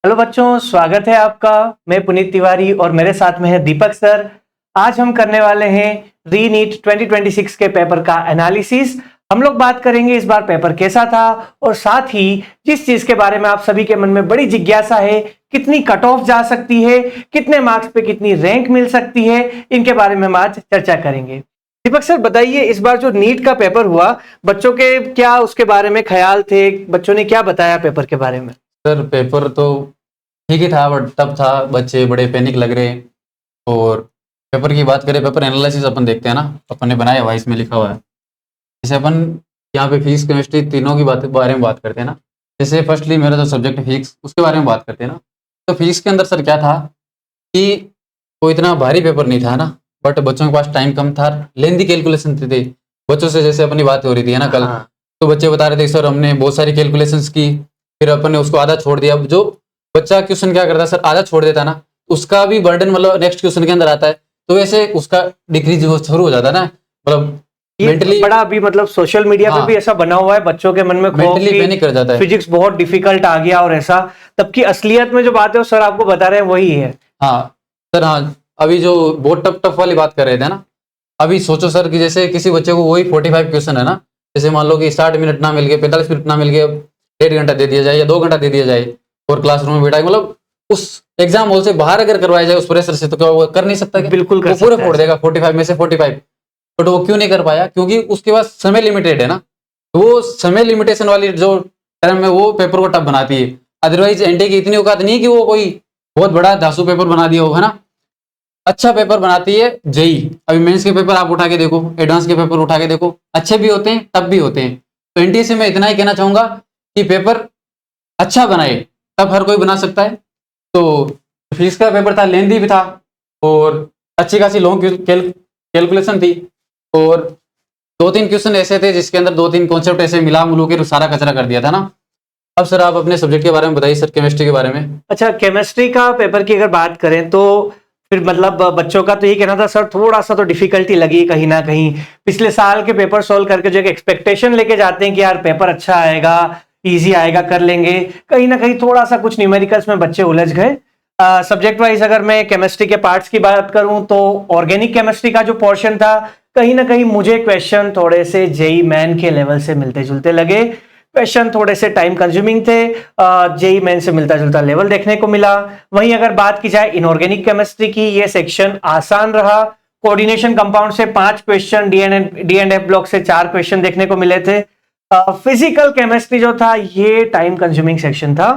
Hello बच्चों, स्वागत है आपका। मैं पुनीत तिवारी और मेरे साथ में है दीपक सर। आज हम करने वाले हैं री-नीट 2026 के पेपर का एनालिसिस। हम लोग बात करेंगे इस बार पेपर कैसा था और साथ ही जिस चीज के बारे में आप सभी के मन में बड़ी जिज्ञासा है, कितनी कट ऑफ जा सकती है, कितने मार्क्स पे कितनी रैंक मिल सकती है, इनके बारे में हम आज चर्चा करेंगे। दीपक सर बताइए, इस बार जो नीट का पेपर हुआ, बच्चों के क्या उसके बारे में ख्याल थे, बच्चों ने क्या बताया पेपर के बारे में? सर पेपर तो ठीक ही था बट टफ था, बच्चे बड़े पैनिक लग रहे। और पेपर की बात करें, पेपर एनालिसिस अपन देखते हैं ना, अपन ने बनाया हुआ है, इसमें लिखा हुआ है। जैसे अपन यहाँ पे फिजिक्स केमिस्ट्री तीनों की बारे में बात करते हैं ना। जैसे फर्स्टली मेरा जो सब्जेक्ट है फिजिक्स, उसके बारे में बात करते हैं ना। तो फिजिक्स के अंदर सर क्या था कि कोई इतना भारी पेपर नहीं था ना, बट बच्चों के पास टाइम कम था, लेंदी कैलकुलेशन थे बच्चों से। जैसे अपनी बात हो रही थी है ना कल, तो बच्चे बता रहे थे सर हमने बहुत सारी कैलकुलेशंस की, फिर अपन ने उसको आधा छोड़ दिया। जो बच्चा क्वेश्चन क्या करता है सर, आधा छोड़ देता है ना, उसका भी बर्डन मतलब नेक्स्ट क्वेश्चन के अंदर आता है, तो वैसे उसका डिक्रीज शुरू हो जाता है ना, मतलब मेंटली बड़ा अभी मतलब सोशल मीडिया पे भी ऐसा बना हुआ है, बच्चों के मन में मेंटली पैनिक कर जाता है, फिजिक्स बहुत डिफिकल्ट आ गया और ऐसा। तबकि असलियत में जो बात है वो सर आपको बता रहे हैं वही है। हाँ सर, हाँ अभी जो बहुत टफ वाली बात कर रहे थे ना, अभी सोचो सर कि जैसे किसी बच्चे को वही 45 क्वेश्चन है ना, जैसे मान लो कि 60 मिनट ना मिल गए, 45 मिनट ना मिल गए, 1.5 घंटा दे दिया जाए या 2 घंटा दे दिया जाए और क्लासरूम में बैठा, मतलब उस एग्जाम हॉल से बाहर अगर करवाया जाए उस प्रेशर से, तो क्या वो कर नहीं सकता? बिल्कुल कर वो पूरे सकता फोड़ देगा 45 में से 45। बट वो क्यों नहीं कर पाया? क्योंकि उसके पास समय लिमिटेड है ना। तो वो समय लिमिटेशन वाली जो टर्म है वो पेपर को टफ बनाती है। अदरवाइज एनटी की इतनी औकात नहीं कि वो कोई बहुत बड़ा धांसू पेपर बना दिया हो, है ना। अच्छा पेपर बनाती है जेई। अभी मेंस के पेपर आप उठा के देखो, एडवांस के पेपर उठा के देखो, अच्छे भी होते हैं टफ भी होते हैं। तो एनटीए से मैं इतना ही कहना चाहूंगा कि पेपर अच्छा बनाए, तब हर कोई बना सकता है। तो फिजिक्स का पेपर था, लेंदी भी था और अच्छी खासी लॉन्ग कैलकुलेशन थी, और 2-3 क्वेश्चन ऐसे थे जिसके अंदर 2-3 कॉन्सेप्ट ऐसे मिला मिलू के सारा कचरा कर दिया था ना। अब सर आप अपने सब्जेक्ट के बारे में बताइए सर, केमिस्ट्री के बारे में। अच्छा, केमिस्ट्री का पेपर की अगर बात करें तो फिर मतलब बच्चों का तो ये कहना था सर थोड़ा सा तो डिफिकल्टी लगी कहीं ना कहीं। पिछले साल के पेपर सॉल्व करके जो एक एक्सपेक्टेशन लेके जाते हैं कि यार पेपर अच्छा आएगा, इजी आएगा, कर लेंगे, कहीं ना कहीं थोड़ा सा कुछ न्यूमेरिकल्स में बच्चे उलझ गए। सब्जेक्ट वाइज अगर मैं केमिस्ट्री के पार्ट्स की बात करूं तो ऑर्गेनिक केमिस्ट्री का जो पोर्शन था, कहीं ना कहीं मुझे क्वेश्चन थोड़े से जेई मैन के लेवल से मिलते जुलते लगे। क्वेश्चन थोड़े से टाइम कंज्यूमिंग थे, जेई मेन से मिलता जुलता लेवल देखने को मिला। वहीं अगर बात की जाए इनऑर्गेनिक केमिस्ट्री की, ये सेक्शन आसान रहा। कोऑर्डिनेशन कंपाउंड से 5 question, D and F block से 4 क्वेश्चन देखने को मिले थे। फिजिकल केमिस्ट्री जो था ये टाइम कंज्यूमिंग सेक्शन था,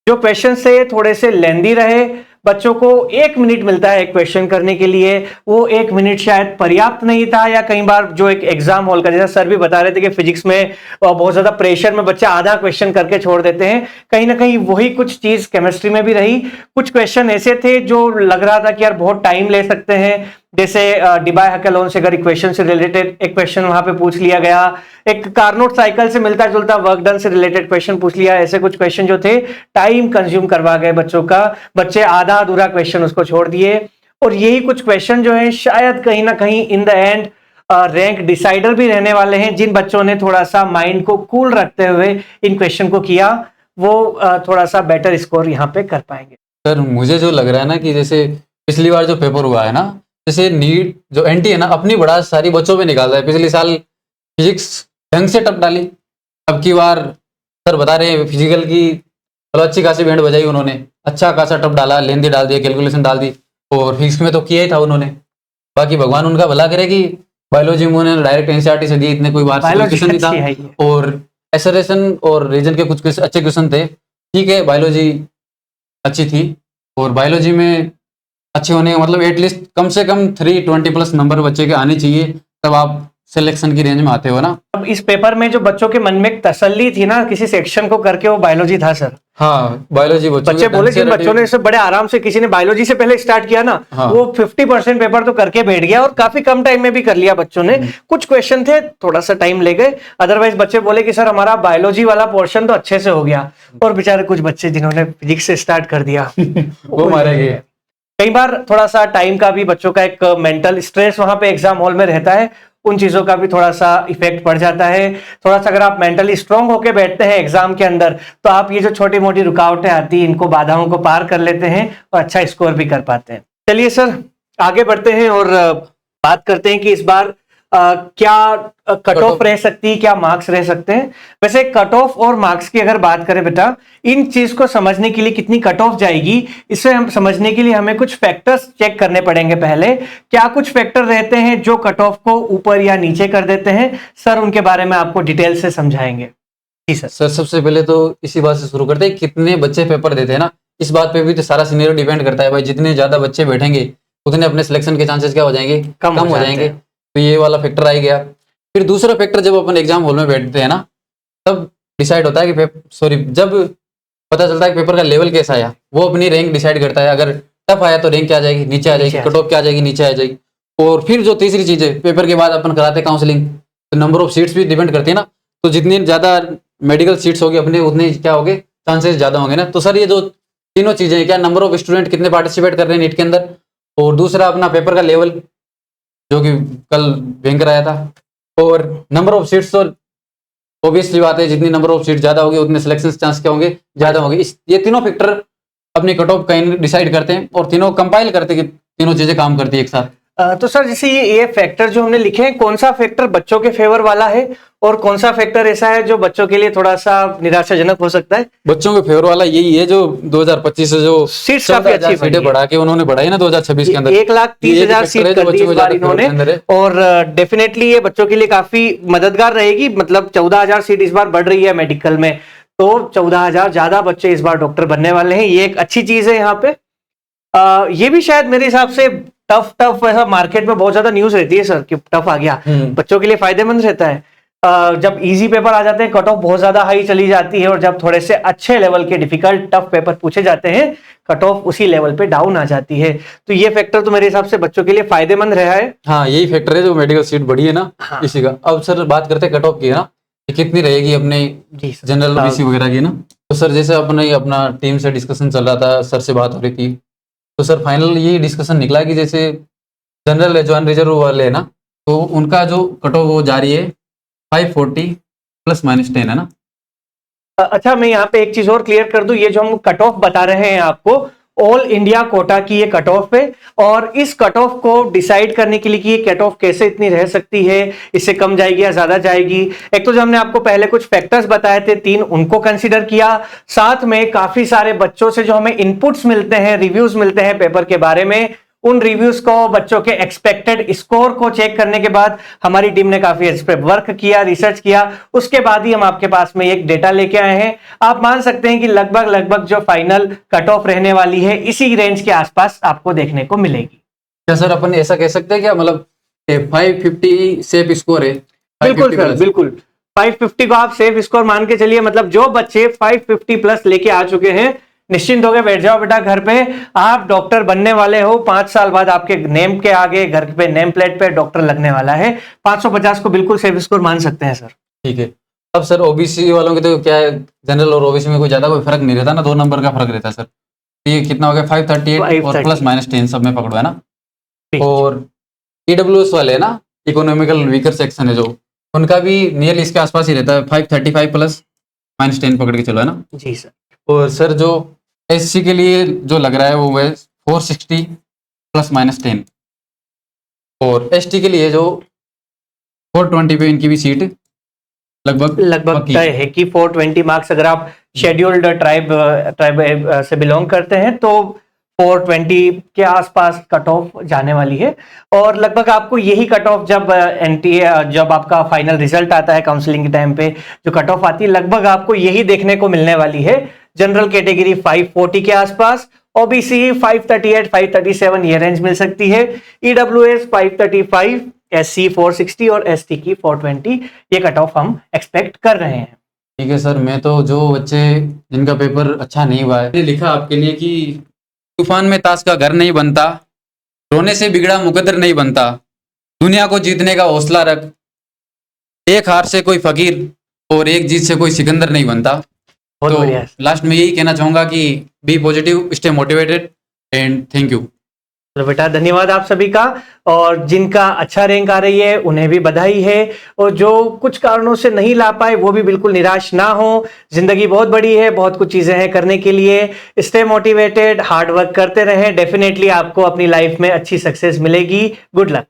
जो क्वेश्चन से थोड़े से लेंदी रहे। बच्चों को 1 मिनट मिलता है एक क्वेश्चन करने के लिए, वो 1 मिनट शायद पर्याप्त नहीं था, या कई बार जो एक एग्जाम हॉल का, जैसा सर भी बता रहे थे कि फिजिक्स में बहुत ज्यादा प्रेशर में बच्चे आधा क्वेश्चन करके छोड़ देते हैं, कहीं ना कहीं वही कुछ चीज केमिस्ट्री में भी रही। कुछ क्वेश्चन ऐसे थे जो लग रहा था कि यार बहुत टाइम ले सकते हैं, जैसे डिबाय हकेलोन से अगर इक्वेशन से रिलेटेड एक क्वेश्चन वहां पे पूछ लिया गया, एक कार्नोट साइकिल से मिलता जुलता वर्क डन से रिलेटेड क्वेश्चन पूछ लिया। ऐसे कुछ क्वेश्चन जो थे टाइम कंज्यूम करवा गए बच्चों का, बच्चे आधा अधूरा क्वेश्चन उसको छोड़ दिए। और यही कुछ क्वेश्चन जो है शायद कहीं ना कहीं in the end rank decider भी रहने वाले हैं। जिन बच्चों ने थोड़ा सा माइंड को कूल रखते हुए इन क्वेश्चन को किया, वो थोड़ा सा बेटर स्कोर यहाँ पे कर पाएंगे। सर मुझे जो लग रहा है ना कि जैसे पिछली बार जो पेपर हुआ है ना, जैसे नीट जो एनटी है ना, अपनी बड़ा सारी बच्चों पे निकाल रहा है। पिछले साल फिजिक्स ढंग से टप डाली, अब की बार सर बता रहे हैं फिजिकल की चलो अच्छी खासी बैंड बजाई उन्होंने, अच्छा खासा टप डाला, लेंदी डाल दिया, कैलकुलेशन डाल दी, और फिजिक्स में तो किया ही था उन्होंने। बाकी भगवान उनका भला करे कि बायोलॉजी में उन्होंने डायरेक्ट एनसीईआरटी से दी, इतने कोई बात क्वेश्चन नहीं था, और एसरेशन और रीजन के कुछ अच्छे क्वेश्चन थे। ठीक है, बायोलॉजी अच्छी थी, और बायोलॉजी में अच्छे होने का मतलब एटलीस्ट कम से कम 320+ नंबर बच्चे के आने चाहिए, तब आप सिलेक्शन की रेंज में आते हो ना। अब इस पेपर में जो बच्चों के मन में एक तसल्ली थी ना किसी सेक्शन को करके, वो बायोलॉजी था सर। हाँ बायोलॉजी बच्चे बोले जिन बच्चों ने इसे बड़े आराम से, किसी ने बायोलॉजी से पहले स्टार्ट किया ना, हाँ। वो 50% पेपर तो करके बैठ गया, और काफी कम टाइम में भी कर लिया बच्चों ने। कुछ क्वेश्चन थे थोड़ा सा टाइम ले गए, अदरवाइज बच्चे बोले कि सर हमारा बायोलॉजी वाला पोर्शन तो अच्छे से हो गया। और बेचारे कुछ बच्चे जिन्होंने फिजिक्स से स्टार्ट कर दिया वो मारे गए। कई बार थोड़ा सा टाइम का भी बच्चों का एक मेंटल स्ट्रेस वहां पे एग्जाम हॉल में रहता है, उन चीजों का भी थोड़ा सा इफेक्ट पड़ जाता है। थोड़ा सा अगर आप मेंटली स्ट्रांग होके बैठते हैं एग्जाम के अंदर, तो आप ये जो छोटी मोटी रुकावटें आती हैं इनको, बाधाओं को पार कर लेते हैं और अच्छा स्कोर भी कर पाते हैं। चलिए सर आगे बढ़ते हैं और बात करते हैं कि इस बार क्या कट ऑफ रह सकती है, क्या मार्क्स रह सकते हैं। वैसे कट ऑफ और मार्क्स की अगर बात करें बेटा, इन चीज को समझने के लिए कितनी कट ऑफ जाएगी, इसे हम समझने के लिए हमें कुछ फैक्टर्स चेक करने पड़ेंगे। पहले क्या कुछ फैक्टर रहते हैं जो कट ऑफ को ऊपर या नीचे कर देते हैं, सर उनके बारे में आपको डिटेल से समझाएंगे। जी सर। सर सबसे पहले तो इसी बात से शुरू करते हैं, कितने बच्चे पेपर देते हैं ना, इस बात पे भी तो सारा सिनेरियो डिपेंड करता है भाई। जितने ज्यादा बच्चे बैठेंगे उतने अपने सिलेक्शन के चांसेस क्या हो जाएंगे, कम हो जाएंगे। तो ये वाला फैक्टर आ ही गया। फिर दूसरा फैक्टर, जब अपन एग्जाम हॉल में बैठते हैं ना, तब डिसाइड होता है कि जब पता चलता है कि पेपर का लेवल कैसा आया, वो अपनी रैंक डिसाइड करता है। अगर टफ आया तो रैंक क्या आ जाएगी, नीचे आ जाएगी, कट ऑफ क्या आ जाएगी, नीचे आ जाएगी। और फिर जो तीसरी चीज है, पेपर के बाद अपन कराते हैं काउंसलिंग, तो नंबर ऑफ सीट्स भी डिपेंड करती है ना। तो जितनी ज्यादा मेडिकल सीट्स होगी अपने, उतने क्या होंगे, चांसेस ज्यादा होंगे ना। तो सर ये जो तीनों चीजें हैं, क्या नंबर ऑफ स्टूडेंट कितने पार्टिसिपेट कर रहे हैं नीट के अंदर, और दूसरा अपना पेपर का लेवल जो कि कल भयंकर आया था, और नंबर ऑफ सीट्स, तो ऑब्वियसली बात है जितनी नंबर ऑफ सीट ज्यादा होगी उतने सिलेक्शन चांस क्या होंगे, ज्यादा होंगे। ये तीनों फैक्टर अपनी कट ऑफ का डिसाइड करते हैं और तीनों कंपाइल करते हैं कि तीनों चीजें काम करती है एक साथ। तो सर जैसे ये फैक्टर जो हमने लिखे हैं, कौन सा फैक्टर बच्चों के फेवर वाला है और कौन सा फैक्टर ऐसा है जो बच्चों के लिए थोड़ा सा निराशाजनक हो सकता है? बच्चों के फेवर वाला यही है जो 2025 से जो सीट्स काफी अच्छी सीटें बढ़ा के उन्होंने बढ़ाई ना 2026 के अंदर, 1,30,000 सीट कर दी इस बार इन्होंने, और डेफिनेटली ये बच्चों के लिए काफी मददगार रहेगी। मतलब 14,000 सीट इस बार बढ़ रही है मेडिकल में, तो 14,000 ज्यादा बच्चे इस बार डॉक्टर बनने वाले हैं। ये एक अच्छी चीज है यहाँ पे। ये भी शायद मेरे हिसाब से टफ ऐसा मार्केट में बहुत ज्यादा न्यूज रहती है सर कि टफ आ गया, बच्चों के लिए फायदेमंद रहता है। जब इजी पेपर आ जाते हैं कट ऑफ बहुत ज्यादा हाई चली जाती है, और जब थोड़े से अच्छे लेवल के डिफिकल्ट टफ पेपर पूछे जाते हैं कट ऑफ उसी लेवल पे डाउन आ जाती है। तो ये फैक्टर तो मेरे हिसाब से बच्चों के लिए फायदेमंद रहा है। हाँ यही फैक्टर है जो मेडिकल सीट बढ़ी है ना, हाँ। इसी का। अब सर बात करते हैं कट ऑफ की है ना, कितनी रहेगी अपने जनरल ओबीसी वगैरह की ना। तो सर जैसे अपने अपना टीम से डिस्कशन चल रहा था, सर से बात हो रही थी, तो सर फाइनल ये डिस्कशन निकला कि जैसे जनरल है जो अनरिजर्व वाले है ना, तो उनका जो कट ऑफ वो जा रही है 540 ±10 है ना। अच्छा मैं यहाँ पे एक चीज और क्लियर कर दूं, ये जो हम कट ऑफ बता रहे हैं आपको, ऑल इंडिया कोटा की ये कट ऑफ है, और इस कट ऑफ को डिसाइड करने के लिए कि ये कट ऑफ कैसे इतनी रह सकती है, इससे कम जाएगी या ज्यादा जाएगी, एक तो जो हमने आपको पहले कुछ फैक्टर्स बताए थे 3, उनको कंसीडर किया। साथ में काफी सारे बच्चों से जो हमें इनपुट्स मिलते हैं, रिव्यूज मिलते हैं पेपर के बारे में, उन रिव्यूज को, बच्चों के एक्सपेक्टेड स्कोर को चेक करने के बाद हमारी टीम ने काफी इस पे वर्क किया, रिसर्च किया, उसके बाद ही हम आपके पास में एक डेटा लेके आए हैं। आप मान सकते हैं कि लगभग जो फाइनल कट ऑफ रहने वाली है इसी रेंज के आसपास आपको देखने को मिलेगी। क्या सर अपन ऐसा कह सकते हैं क्या, मतलब 550 सेफ स्कोर है? बिल्कुल सर, बिल्कुल 550 को आप सेफ स्कोर मान के चलिए। मतलब जो बच्चे 550 प्लस लेके आ चुके हैं, निश्चिंत होकर बैठ जाओ बेटा घर पे, आप डॉक्टर बनने वाले हो। 5 साल बाद आपके नेम के आगे घर पे नेम प्लेट पे डॉक्टर लगने वाला है। 550 को बिल्कुल सेफ स्कोर मान सकते हैं सर। ठीक है। अब सर ओबीसी वालों के तो क्या है, जनरल और ओबीसी में कोई ज्यादा कोई फर्क नहीं रहता ना, 2 नंबर का फर्क रहता है सर। ये कितना हो गया 538 और +-10 सब में पकड़ो है ना। और ईडब्ल्यूएस वाले है ना, इकोनॉमिकल वीकर सेक्शन है जो, उनका भी नियरली इसके आसपास ही रहता है, 535 +-10 पकड़ के चलो है ना। जी सर। और सर जो एससी के लिए जो लग रहा है वो है 460 +-10, और एसटी के लिए जो 420 पे इनकी भी सीट लगभग तय है कि 420 मार्क्स अगर आप शेड्यूल्ड ट्राइब से बिलोंग करते हैं तो 420 के आसपास कट ऑफ जाने वाली है। और लगभग आपको यही कट ऑफ जब एनटीए जब आपका फाइनल रिजल्ट आता है काउंसलिंग के टाइम पे जो कट ऑफ आती है, लगभग आपको यही देखने को मिलने वाली है। जनरल कैटेगरी 540 के आसपास, ओबीसी 538 537 ये रेंज मिल सकती है, ईडब्ल्यूएस 535, एससी 460 और एसटी की 420 ये कट ऑफ हम एक्सपेक्ट कर रहे हैं। ठीक है सर। मैं तो जो बच्चे जिनका पेपर अच्छा नहीं हुआ है, लिखा आपके लिए कि तूफान में ताश का घर नहीं बनता, रोने से बिगड़ा मुकद्दर नहीं बनता, दुनिया को जीतने का हौसला रख, एक हार से कोई फकीर और एक जीत से कोई सिकंदर नहीं बनता। तो लास्ट में यही कहना चाहूंगा कि be positive, stay motivated and thank you. चलो बेटा, धन्यवाद आप सभी का। और जिनका अच्छा रैंक आ रही है उन्हें भी बधाई है, और जो कुछ कारणों से नहीं ला पाए वो भी बिल्कुल निराश ना हो। जिंदगी बहुत बड़ी है, बहुत कुछ चीजें हैं करने के लिए। स्टे मोटिवेटेड, हार्ड वर्क करते रहें, डेफिनेटली आपको अपनी लाइफ में अच्छी सक्सेस मिलेगी। Good luck.